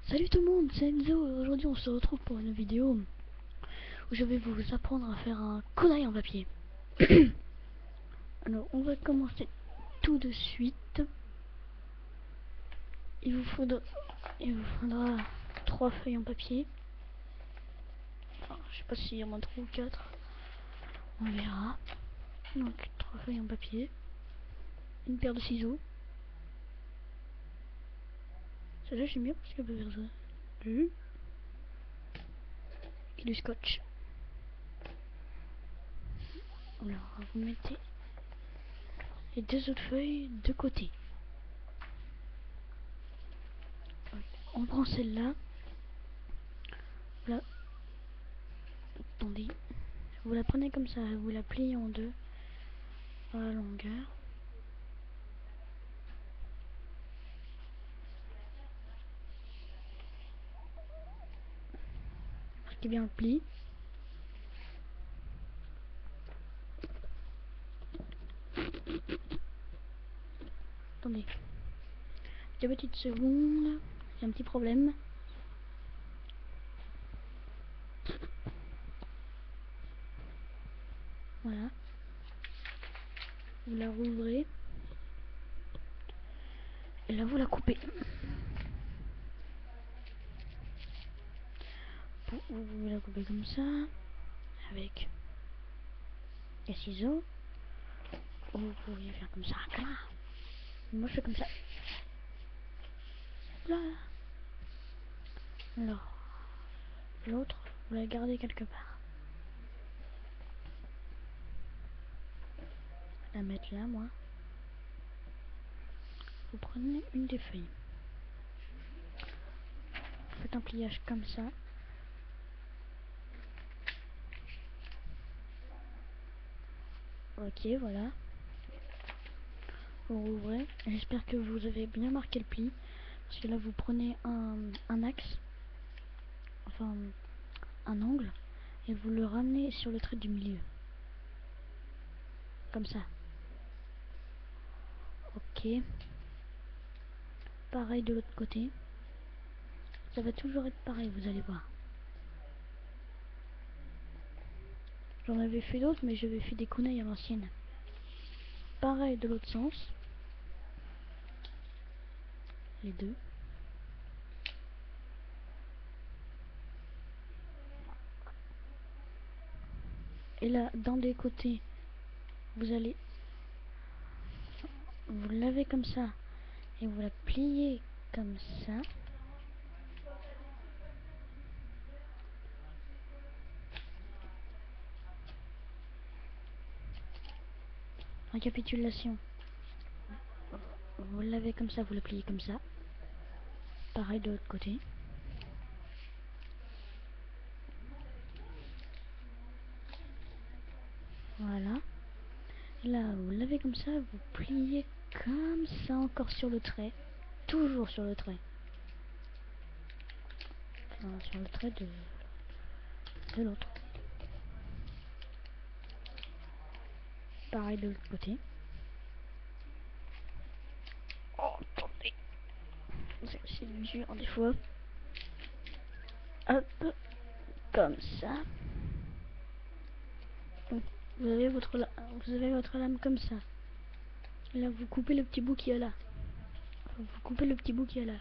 Salut tout le monde, c'est Enzo et aujourd'hui on se retrouve pour une vidéo où je vais vous apprendre à faire un kunai en papier. Alors on va commencer tout de suite. Il vous faudra 3 feuilles en papier. Enfin, je sais pas s'il y en a 3 ou 4. On verra. Donc 3 feuilles en papier. Une paire de ciseaux. Celle-là j'aime bien parce qu'elle peut faire ça. Et du scotch. Alors vous mettez les 2 autres feuilles de côté. On prend celle-là. Là. Attendez. Vous la prenez comme ça, vous la pliez en deux à la longueur. Marquez bien le pli. Attendez. 2 petites secondes. J'ai un petit problème. Voilà. Vous la rouvrez. Et là vous la coupez. Vous la coupez comme ça. Avec les ciseaux. Ou vous pouvez faire comme ça. Moi je fais comme ça. Là. Alors. L'autre, vous la gardez quelque part. La mettre là, moi. Vous prenez une des feuilles. Vous faites un pliage comme ça. Ok, voilà. Vous rouvrez. J'espère que vous avez bien marqué le pli. Parce que là, vous prenez un axe. Enfin, un angle. Et vous le ramenez sur le trait du milieu. Comme ça. Ok. Pareil de l'autre côté. Ça va toujours être pareil, vous allez voir. J'en avais fait d'autres, mais j'avais fait des kunai à l'ancienne. Pareil de l'autre sens. Les deux. Et là, dans des côtés, vous allez... Vous lavez comme ça. Et vous la pliez comme ça. Récapitulation. Vous le lavez comme ça, vous le pliez comme ça. Pareil de l'autre côté. Voilà. Là, vous lavez comme ça, vous pliez comme ça encore sur le trait. Toujours sur le trait. Enfin, sur le trait de l'autre. Pareil de l'autre côté. Oh, attendez. C'est dur des fois. Hop. Comme ça. Vous avez votre lame comme ça. Et là, vous coupez le petit bout qu'il y a là. Enfin, vous coupez le petit bout qu'il y a là.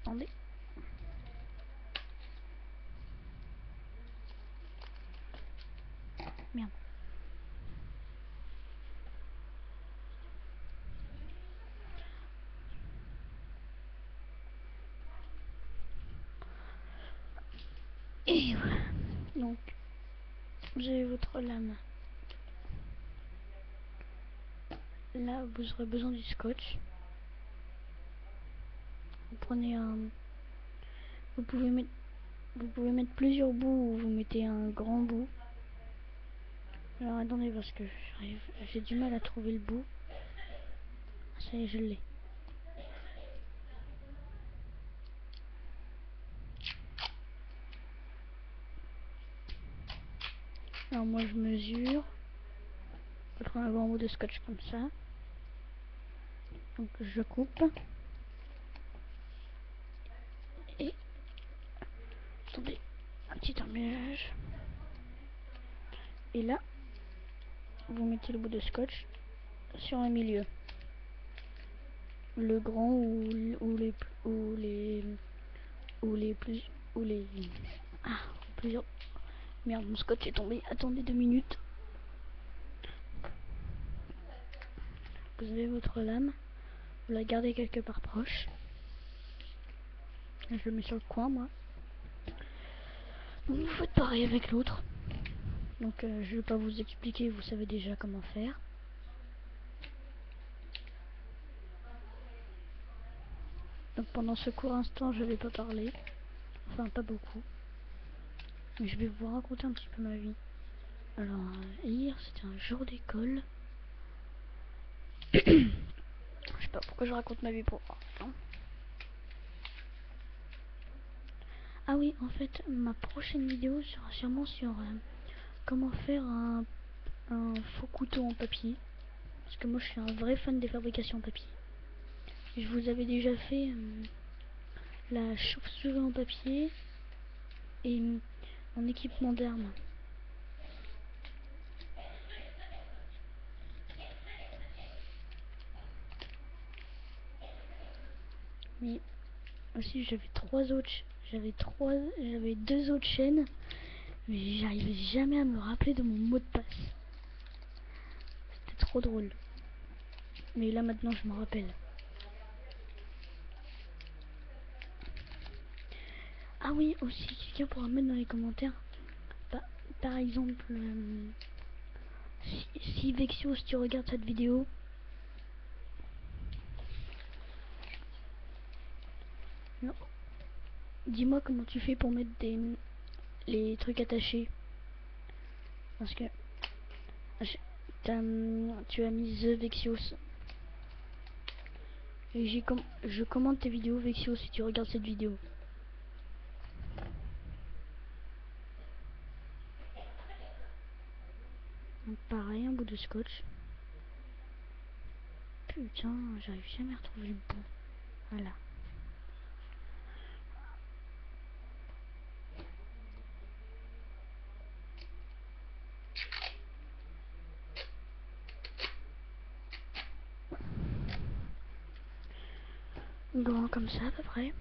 Attendez. Merde. Et voilà. Donc, vous avez votre lame. Là, vous aurez besoin du scotch. Vous prenez un... Vous pouvez mettre plusieurs bouts ou vous mettez un grand bout. Alors attendez parce que j'ai du mal à trouver le bout. Ça y est, je l'ai. Alors moi je mesure. Je prends un grand bout de scotch comme ça. Donc je coupe. Et attendez, un petit emménage. Et là, vous mettez le bout de scotch sur un milieu. Le grand ou les plus ou les plusieurs. Merde, mon scotch est tombé. Attendez 2 minutes. Vous avez votre lame. Vous la gardez quelque part proche. Je le mets sur le coin, moi. Donc vous faites pareil avec l'autre. Donc je vais pas vous expliquer, vous savez déjà comment faire. Donc pendant ce court instant, je vais pas parler. Enfin, pas beaucoup. Mais je vais vous raconter un petit peu ma vie. Alors, hier, c'était un jour d'école. Je sais pas pourquoi je raconte ma vie pour l'instant. Ah oui, en fait, ma prochaine vidéo sera sûrement sur comment faire un faux couteau en papier. Parce que moi, je suis un vrai fan des fabrications en papier. Je vous avais déjà fait la chauve-souris en papier et mon équipement d'armes. Mais aussi j'avais deux autres chaînes, mais j'arrivais jamais à me rappeler de mon mot de passe. C'était trop drôle. Mais là maintenant je me rappelle. Ah oui, aussi quelqu'un pourra mettre dans les commentaires. Par exemple, si Vexio, si tu regardes cette vidéo, non, dis-moi comment tu fais pour mettre les trucs attachés. Parce que tu as mis The Vexios. Et je commente tes vidéos Vexios si tu regardes cette vidéo. Donc pareil, un bout de scotch. Putain, j'arrive jamais à retrouver le bout. Voilà. Grand comme ça à peu près.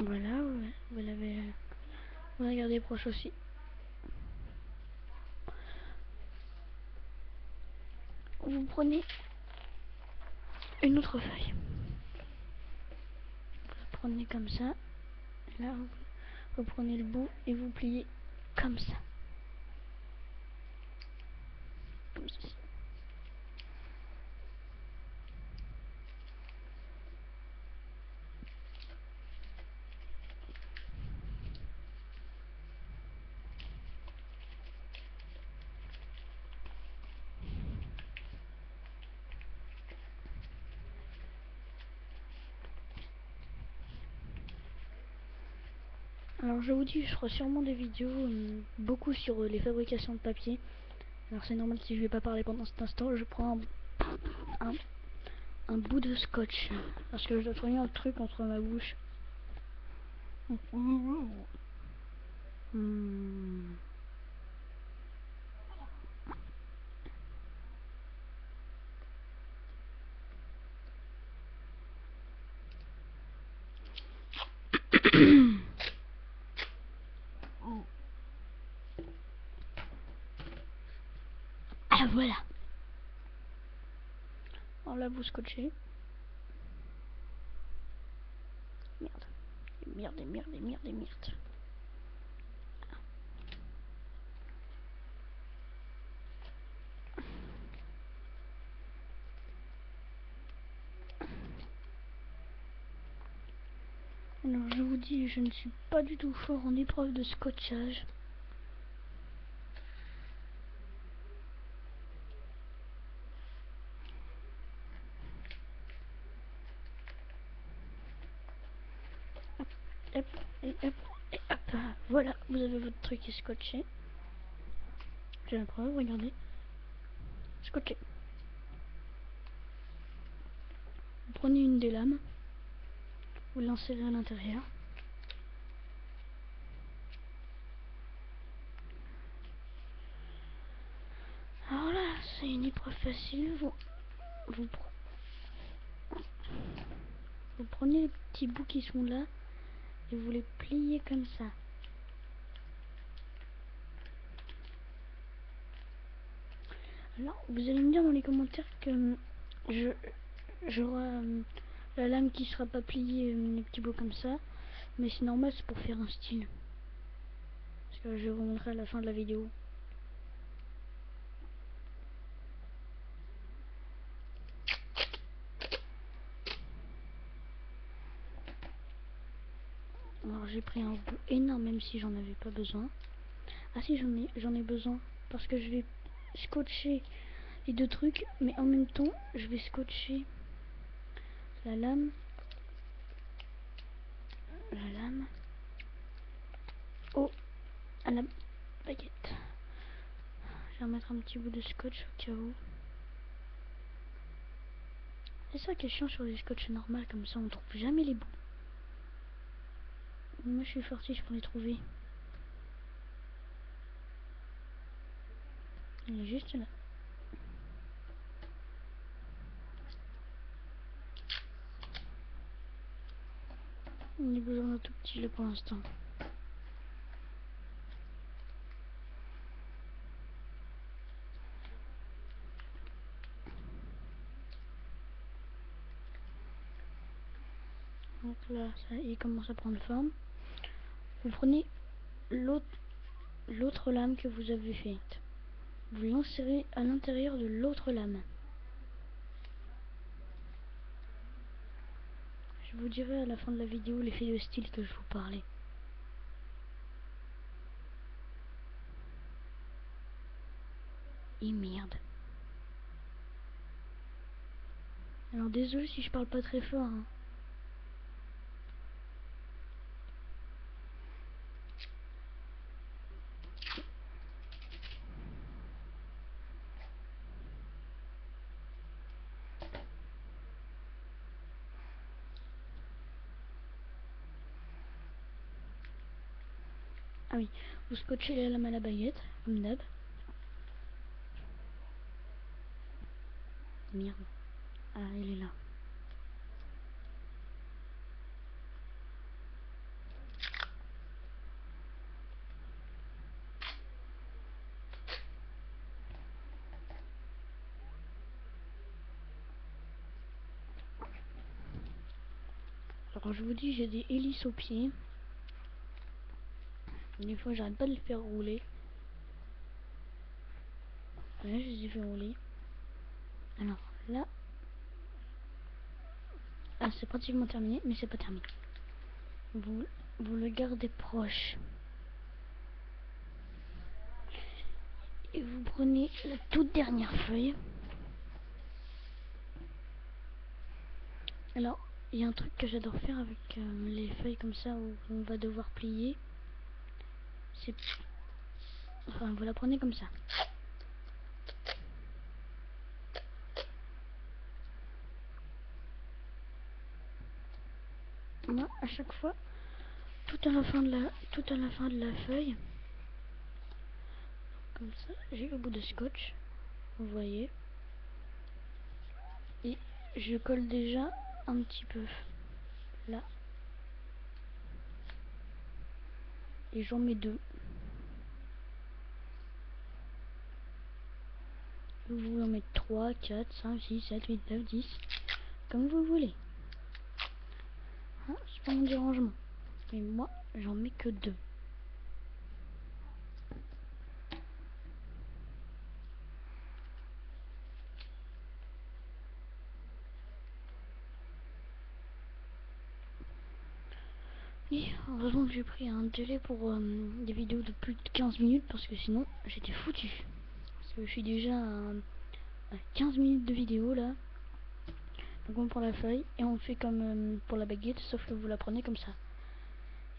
Voilà, vous l'avez. Vous regardez proche aussi. Vous prenez une autre feuille. Vous la prenez comme ça. Là, vous prenez le bout et vous pliez comme ça. Comme ceci. Alors je vous dis, je ferai sûrement des vidéos beaucoup sur les fabrications de papier. Alors c'est normal si je vais pas parler pendant cet instant, je prends un bout de scotch. Parce que je dois trouver un truc entre ma bouche. Ah voilà. Alors là vous scotchez. Merde. Merde. Alors je vous dis, je ne suis pas du tout fort en épreuve de scotchage. Voilà, vous avez votre truc qui est scotché. J'ai la preuve, regardez. Scotché. Vous prenez une des lames, vous l'insérez à l'intérieur. Alors là, c'est une épreuve facile. Vous prenez les petits bouts qui sont là et vous les pliez comme ça. Alors, vous allez me dire dans les commentaires que j'aurai la lame qui sera pas pliée, les petits bouts comme ça. Mais c'est normal, c'est pour faire un style. Parce que je vais vous montrer à la fin de la vidéo. Alors j'ai pris un bout énorme même si j'en avais pas besoin. Ah si, j'en ai besoin parce que je vais scotcher les deux trucs, mais en même temps je vais scotcher la lame, à la baguette. Je vais remettre un petit bout de scotch au cas où. C'est ça qui est chiant sur les scotch normales, comme ça on trouve jamais les bouts. Moi je suis fortiche pour les trouver. Il est juste là. On a besoin d'un tout petit là pour l'instant. Donc là, ça, il commence à prendre forme. Vous prenez l'autre lame que vous avez faite. Vous l'insérez à l'intérieur de l'autre lame. Je vous dirai à la fin de la vidéo l'effet de style que je vous parlais. Et merde. Alors désolé si je parle pas très fort. Hein. Ah oui, vous scotchez la lame à la baguette, comme d'hab. Merde. Ah, elle est là. Alors je vous dis, j'ai des hélices aux pieds. Des fois j'arrête pas de les faire rouler. Là je les ai fait rouler. Alors là, ah c'est pratiquement terminé, mais c'est pas terminé. Vous le gardez proche. Et vous prenez la toute dernière feuille. Alors, il y a un truc que j'adore faire avec les feuilles comme ça où on va devoir plier. C'est... Enfin, vous la prenez comme ça. Moi, à chaque fois, tout à la fin de la feuille, comme ça, j'ai le bout de scotch, vous voyez. Et je colle déjà un petit peu là. Et j'en mets deux. Vous voulez en mettre 3, 4, 5, 6, 7, 8, 9, 10. Comme vous voulez. Hein, c'est pas mon dérangement. Mais moi, j'en mets que deux. Et heureusement que j'ai pris un délai pour des vidéos de plus de 15 minutes parce que sinon j'étais foutu. Parce que je suis déjà à 15 minutes de vidéo là. Donc on prend la feuille et on fait comme pour la baguette, sauf que vous la prenez comme ça.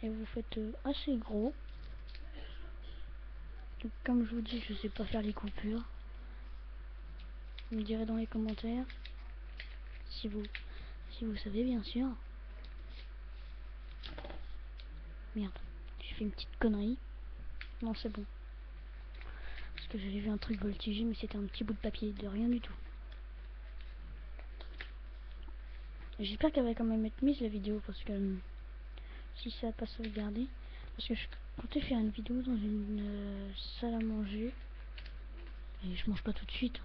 Et vous faites assez gros. Donc, comme je vous dis, je sais pas faire les coupures. Vous me direz dans les commentaires si vous savez, bien sûr. Merde, j'ai fait une petite connerie. Non, c'est bon. Parce que j'avais vu un truc voltigé, mais c'était un petit bout de papier, de rien du tout. J'espère qu'elle va quand même être mise la vidéo, parce que si ça n'a pas sauvegardé, parce que je comptais faire une vidéo dans une salle à manger, et je mange pas tout de suite.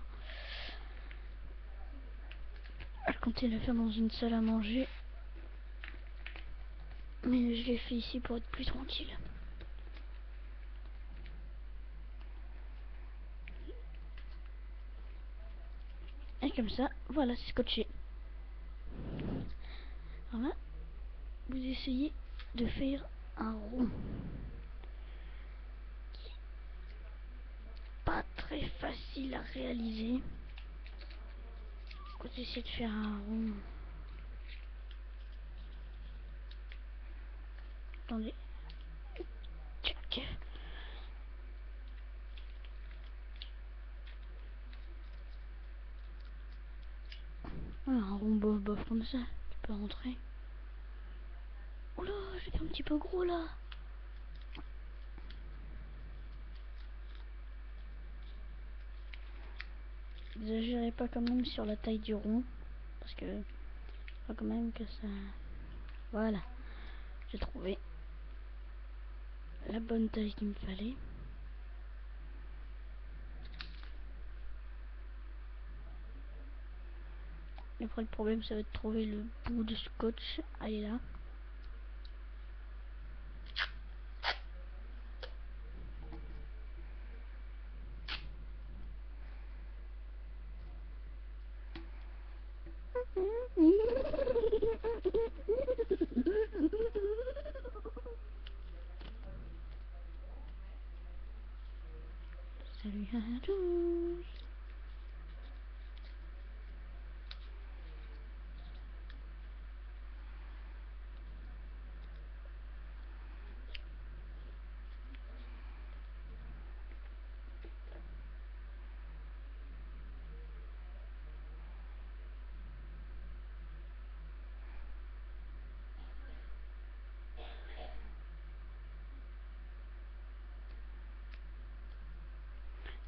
Je comptais la faire dans une salle à manger, mais je l'ai fait ici pour être plus tranquille. Et comme ça, voilà, c'est scotché. Alors là, vous essayez de faire un rond. Pas très facile à réaliser. Vous essayez de faire un rond. Attendez. Tchac. Voilà, un rond bof comme ça. Tu peux rentrer. Oula, j'ai fait un petit peu gros là. N'exagérez pas quand même sur la taille du rond. Parce que faut quand même que ça... Voilà. J'ai trouvé la bonne taille qu'il me fallait. Et après le problème ça va être de trouver le bout de scotch. Allez là. Salut à tous.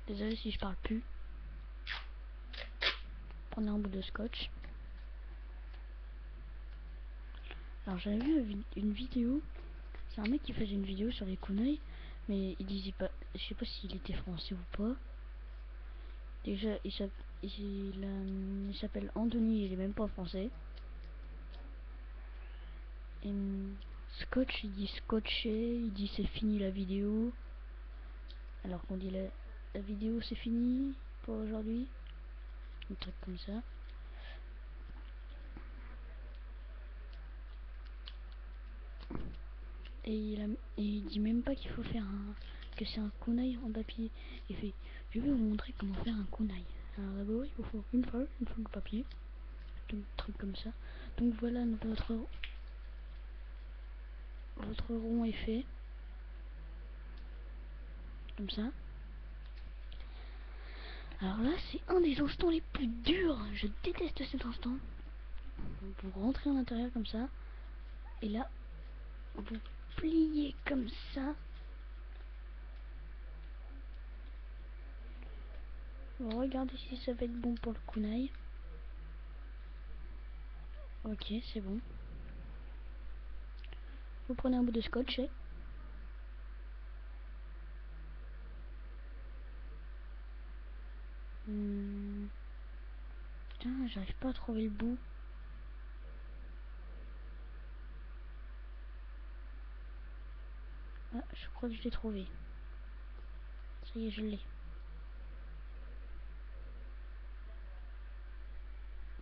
Désolé si je parle plus. Prenez un bout de scotch. Alors j'avais vu une vidéo. C'est un mec qui faisait une vidéo sur les kunai. Mais il disait pas. Je sais pas s'il était français ou pas. Déjà il s'appelle Anthony. Il est même pas français. Et scotch, il dit scotché. Il dit c'est fini la vidéo. Alors qu'on dit la vidéo c'est fini pour aujourd'hui. Un truc comme ça. Et il dit même pas qu'il faut faire que c'est un kunai en papier. Il fait, je vais vous montrer comment faire un kunai. Alors d'abord il vous faut une feuille de papier, un truc comme ça. Donc voilà, votre rond est fait, comme ça. Alors là c'est un des instants les plus durs. Je déteste cet instant. Vous rentrez à l'intérieur comme ça, et là vous pliez comme ça. Bon, regardez si ça va être bon pour le kunai. Ok, c'est bon. Vous prenez un bout de scotch et... Putain, j'arrive pas à trouver le bout. Ah, je crois que je l'ai trouvé. Ça y est, je l'ai.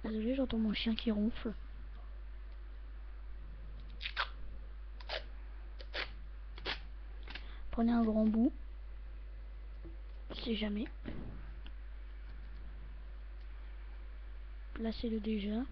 Désolé, j'entends mon chien qui ronfle. Prenez un grand bout. On sait jamais. Placez-le déjà.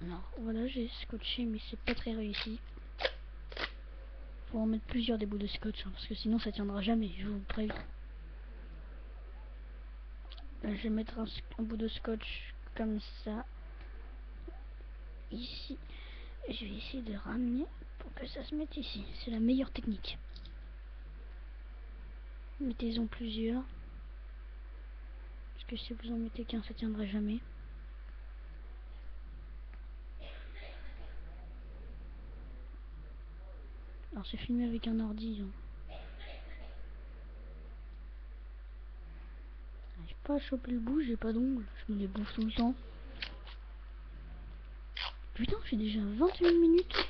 Alors voilà, j'ai scotché mais c'est pas très réussi. Faut en mettre plusieurs des bouts de scotch hein, parce que sinon ça tiendra jamais, je vous préviens. Là, je vais mettre un bout de scotch comme ça ici. Et je vais essayer de ramener pour que ça se mette ici. C'est la meilleure technique. Mettez-en plusieurs. Parce que si vous en mettez qu'un, ça tiendra jamais. Alors c'est filmé avec un ordi. Hein. J'arrive pas à choper le bout, j'ai pas d'ongles. Je me les bouffe tout le temps. Putain, j'ai déjà 21 minutes.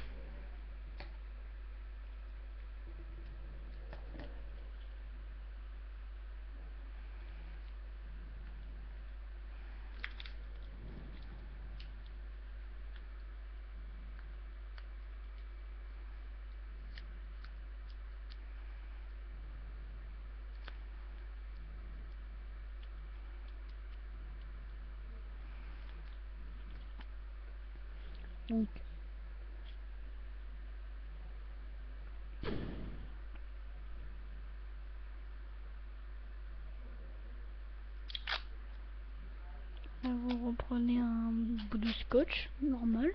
Donc là, vous reprenez un bout de scotch normal.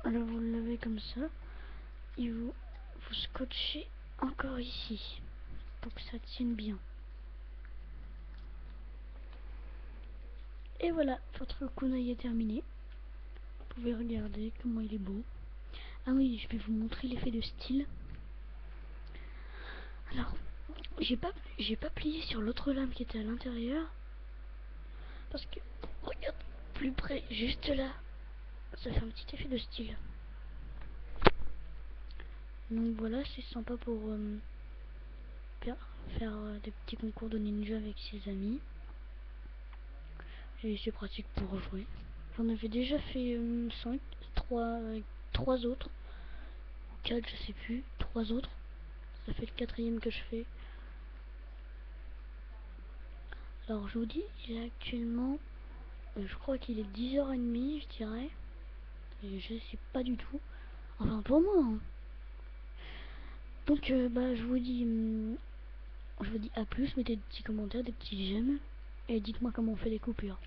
Là vous le lavez comme ça. Et vous scotchez encore ici. Pour que ça tienne bien. Et voilà, votre kunai est terminé. Vous pouvez regarder comment il est beau. Ah oui, je vais vous montrer l'effet de style. Alors, j'ai pas plié sur l'autre lame qui était à l'intérieur. Parce que, regarde, plus près, juste là, ça fait un petit effet de style. Donc voilà, c'est sympa pour faire des petits concours de ninja avec ses amis. Et c'est pratique pour jouer. J'en avais déjà fait 5, 3 autres. 4, je sais plus, 3 autres. Ça fait le quatrième que je fais. Alors je vous dis, il est actuellement, je crois qu'il est 10h30, je dirais. Et je sais pas du tout. Enfin pour moi. Hein. Donc bah je vous dis à plus, mettez des petits commentaires, des petits j'aime. Et dites-moi comment on fait les coupures.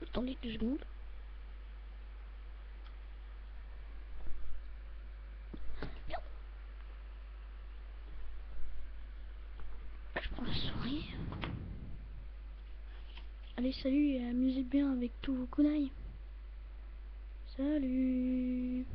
Attendez 2 secondes. Je prends la souris. Allez, salut et amusez bien avec tous vos kunai. Salut.